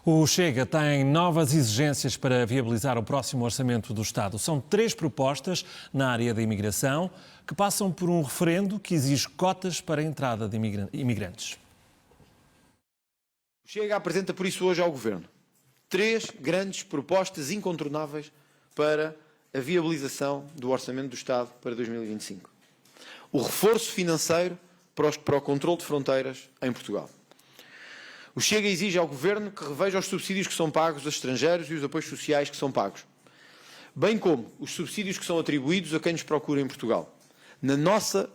O Chega tem novas exigências para viabilizar o próximo orçamento do Estado. São 3 propostas na área da imigração que passam por um referendo que exige cotas para a entrada de imigrantes. O Chega apresenta por isso hoje ao Governo 3 grandes propostas incontornáveis para a viabilização do orçamento do Estado para 2025. O reforço financeiro para o controle de fronteiras em Portugal. O Chega exige ao Governo que reveja os subsídios que são pagos a estrangeiros e os apoios sociais que são pagos, bem como os subsídios que são atribuídos a quem nos procura em Portugal. Na nossa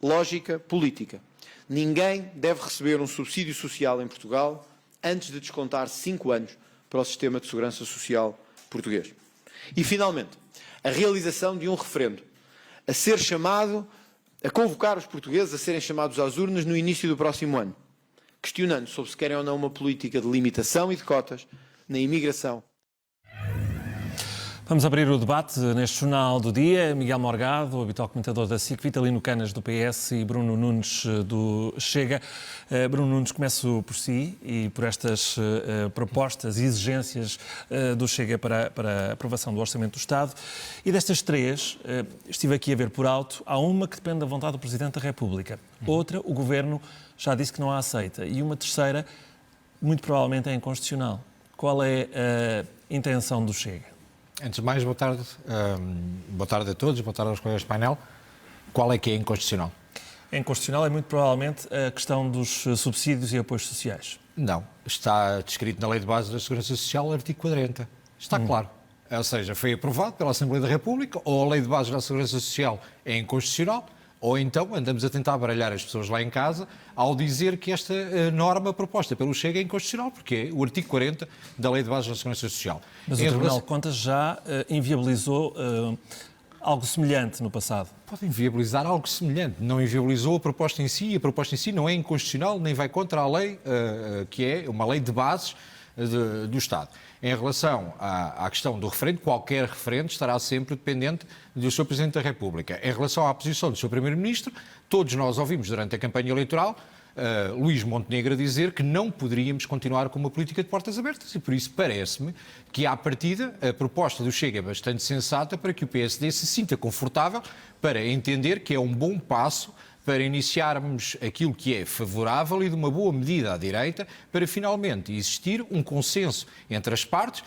lógica política, ninguém deve receber um subsídio social em Portugal antes de descontar 5 anos para o sistema de segurança social português. E, finalmente, a realização de um referendo a convocar os portugueses a serem chamados às urnas no início do próximo ano, questionando sobre se querem ou não uma política de limitação e de cotas na imigração. Vamos abrir o debate neste Jornal do Dia. Miguel Morgado, o habitual comentador da SIC, Vitalino Canas, do PS, e Bruno Nunes, do Chega. Bruno Nunes, começo por si e por estas propostas e exigências do Chega para a aprovação do Orçamento do Estado. E destas 3, estive aqui a ver por alto, há uma que depende da vontade do Presidente da República. Outra, o Governo já disse que não a aceita. E uma terceira, muito provavelmente é inconstitucional. Qual é a intenção do Chega? Antes de mais, boa tarde a todos, boa tarde aos colegas de painel. Qual é que é inconstitucional? É inconstitucional é muito provavelmente a questão dos subsídios e apoios sociais. Não. Está descrito na Lei de Base da Segurança Social, artigo 40. Está claro. Ou seja, foi aprovado pela Assembleia da República, ou a Lei de Base da Segurança Social é inconstitucional, ou então andamos a tentar baralhar as pessoas lá em casa ao dizer que esta norma proposta pelo Chega é inconstitucional, porque é o artigo 40 da Lei de Base da Segurança Social. Mas o Tribunal de Contas já inviabilizou algo semelhante no passado. Pode inviabilizar algo semelhante. Não inviabilizou a proposta em si. A proposta em si não é inconstitucional, nem vai contra a lei, que é uma lei de bases do Estado. Em relação à questão do referendo, qualquer referendo estará sempre dependente do Sr. Presidente da República. Em relação à posição do Sr. Primeiro-Ministro, todos nós ouvimos durante a campanha eleitoral Luís Montenegro dizer que não poderíamos continuar com uma política de portas abertas e por isso parece-me que, à partida, a proposta do Chega é bastante sensata para que o PSD se sinta confortável para entender que é um bom passo para iniciarmos aquilo que é favorável e de uma boa medida à direita para finalmente existir um consenso entre as partes.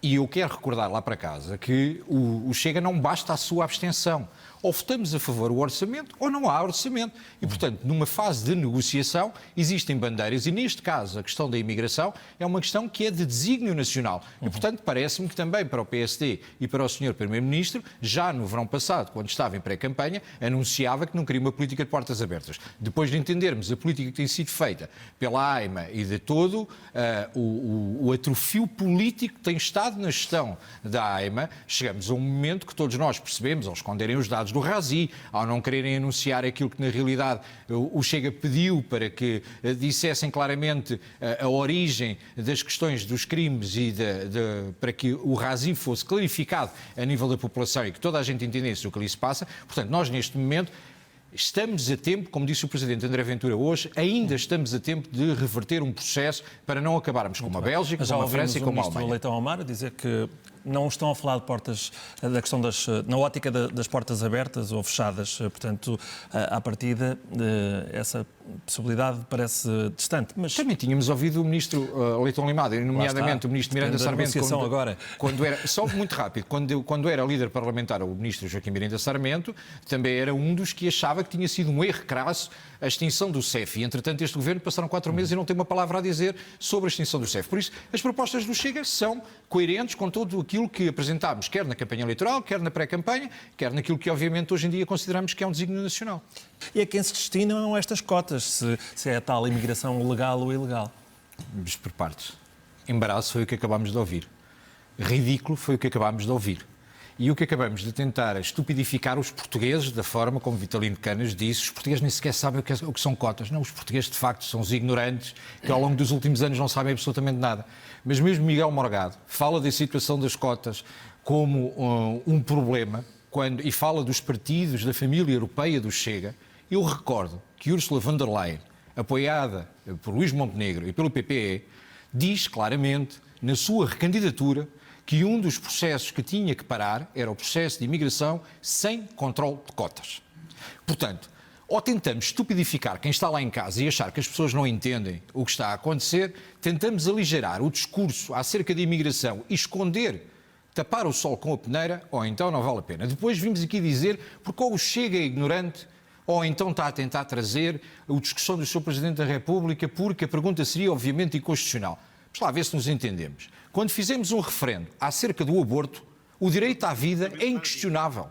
E eu quero recordar lá para casa que o Chega não basta a sua abstenção. Ou votamos a favor do orçamento ou não há orçamento. E, portanto, numa fase de negociação existem bandeiras e, neste caso, a questão da imigração é uma questão que é de desígnio nacional. E, portanto, parece-me que também para o PSD e para o Sr. Primeiro-Ministro, já no verão passado, quando estava em pré-campanha, anunciava que não queria uma política de portas abertas. Depois de entendermos a política que tem sido feita pela AIMA e de todo o atrofio político que tem estado na gestão da AIMA, chegamos a um momento que todos nós percebemos, ao esconderem os dados do Razi, ao não quererem anunciar aquilo que na realidade o Chega pediu para que dissessem claramente a origem das questões dos crimes e para que o Razi fosse clarificado a nível da população e que toda a gente entendesse o que ali se passa. Portanto, nós neste momento estamos a tempo, como disse o Presidente André Ventura hoje, ainda estamos a tempo de reverter um processo para não acabarmos como a Bélgica, como a França e como a Alemanha. O Leitão Amar a dizer que não estão a falar de portas, da questão na ótica das portas abertas ou fechadas, portanto, à partida, essa possibilidade parece distante. Mas também tínhamos ouvido o Ministro Leitão Limada, nomeadamente o Ministro Miranda Sarmento, quando era, só muito rápido, quando era líder parlamentar, o Ministro Joaquim Miranda Sarmento, também era um dos que achava que tinha sido um erro crasso a extinção do CEF. E, entretanto, este Governo passaram 4 meses e não tem uma palavra a dizer sobre a extinção do CEF. Por isso, as propostas do Chega são coerentes com tudo aquilo que apresentámos, quer na campanha eleitoral, quer na pré-campanha, quer naquilo que, obviamente, hoje em dia consideramos que é um desígnio nacional. E a quem se destinam estas cotas, se é a tal imigração legal ou ilegal? Mas por partes. Embaraço foi o que acabámos de ouvir. Ridículo foi o que acabámos de ouvir. E o que acabamos de tentar é estupidificar os portugueses da forma como Vitalino Canas disse. Os portugueses nem sequer sabem o que são cotas. Não, os portugueses de facto são os ignorantes que ao longo dos últimos anos não sabem absolutamente nada. Mas mesmo Miguel Morgado fala da situação das cotas como um problema e fala dos partidos da família europeia do Chega. Eu recordo que Ursula von der Leyen, apoiada por Luís Montenegro e pelo PPE, diz claramente, na sua recandidatura, que um dos processos que tinha que parar era o processo de imigração sem controle de cotas. Portanto, ou tentamos estupidificar quem está lá em casa e achar que as pessoas não entendem o que está a acontecer, tentamos aligerar o discurso acerca de imigração e esconder, tapar o sol com a peneira, ou então não vale a pena. Depois vimos aqui dizer, porque ou o Chega é ignorante, ou então está a tentar trazer a discussão do Sr. Presidente da República, porque a pergunta seria obviamente inconstitucional. Vamos lá ver se nos entendemos. Quando fizemos um referendo acerca do aborto, o direito à vida é inquestionável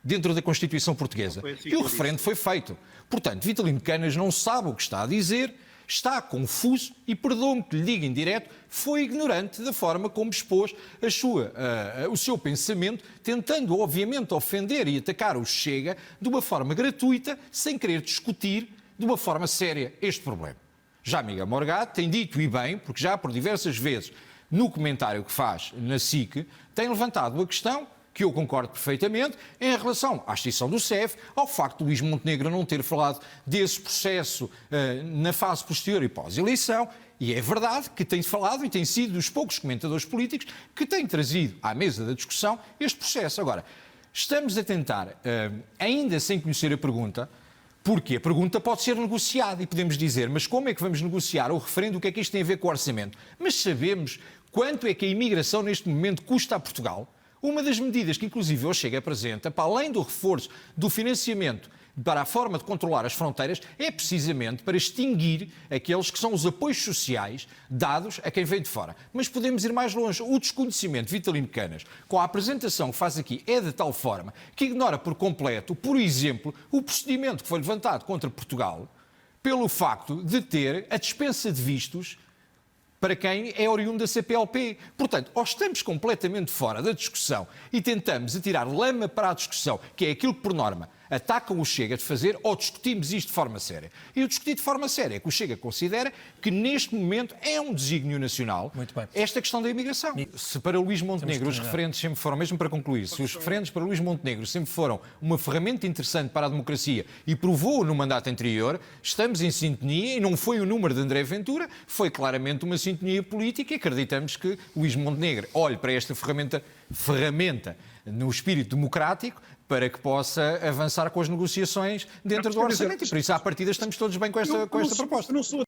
dentro da Constituição Portuguesa. E o referendo foi feito. Portanto, Vitalino Canas não sabe o que está a dizer, está confuso e, perdoe-me que lhe diga em direto, foi ignorante da forma como expôs o seu pensamento, tentando, obviamente, ofender e atacar o Chega de uma forma gratuita, sem querer discutir de uma forma séria este problema. Já Miguel Morgado tem dito, e bem, porque já por diversas vezes no comentário que faz na SIC, tem levantado a questão, que eu concordo perfeitamente, em relação à extinção do CEF, ao facto de Luís Montenegro não ter falado desse processo na fase posterior e pós-eleição, e é verdade que tem falado e tem sido dos poucos comentadores políticos que têm trazido à mesa da discussão este processo. Agora, estamos a tentar, ainda sem conhecer a pergunta, porque a pergunta pode ser negociada e podemos dizer, mas como é que vamos negociar o referendo, o que é que isto tem a ver com o orçamento? Mas sabemos quanto é que a imigração neste momento custa a Portugal? Uma das medidas que, inclusive, o Chega apresenta, para além do reforço do financiamento para a forma de controlar as fronteiras, é precisamente para extinguir aqueles que são os apoios sociais dados a quem vem de fora. Mas podemos ir mais longe. O desconhecimento de Vitalino Canas, com a apresentação que faz aqui, é de tal forma que ignora por completo, por exemplo, o procedimento que foi levantado contra Portugal pelo facto de ter a dispensa de vistos para quem é oriundo da CPLP. Portanto, ou estamos completamente fora da discussão e tentamos atirar lama para a discussão, que é aquilo que, por norma, atacam o Chega de fazer, ou discutimos isto de forma séria. E o discutir de forma séria é que o Chega considera que, neste momento, é um desígnio nacional esta questão da imigração. Se para Luís Montenegro os referendos sempre foram, mesmo para concluir, se os referendos para Luís Montenegro sempre foram uma ferramenta interessante para a democracia e provou no mandato anterior, estamos em sintonia, e não foi o número de André Ventura, foi claramente uma sintonia política, e acreditamos que Luís Montenegro olhe para esta ferramenta no espírito democrático para que possa avançar com as negociações dentro do orçamento. E por isso, à partida, estamos todos bem com esta proposta. Eu não sou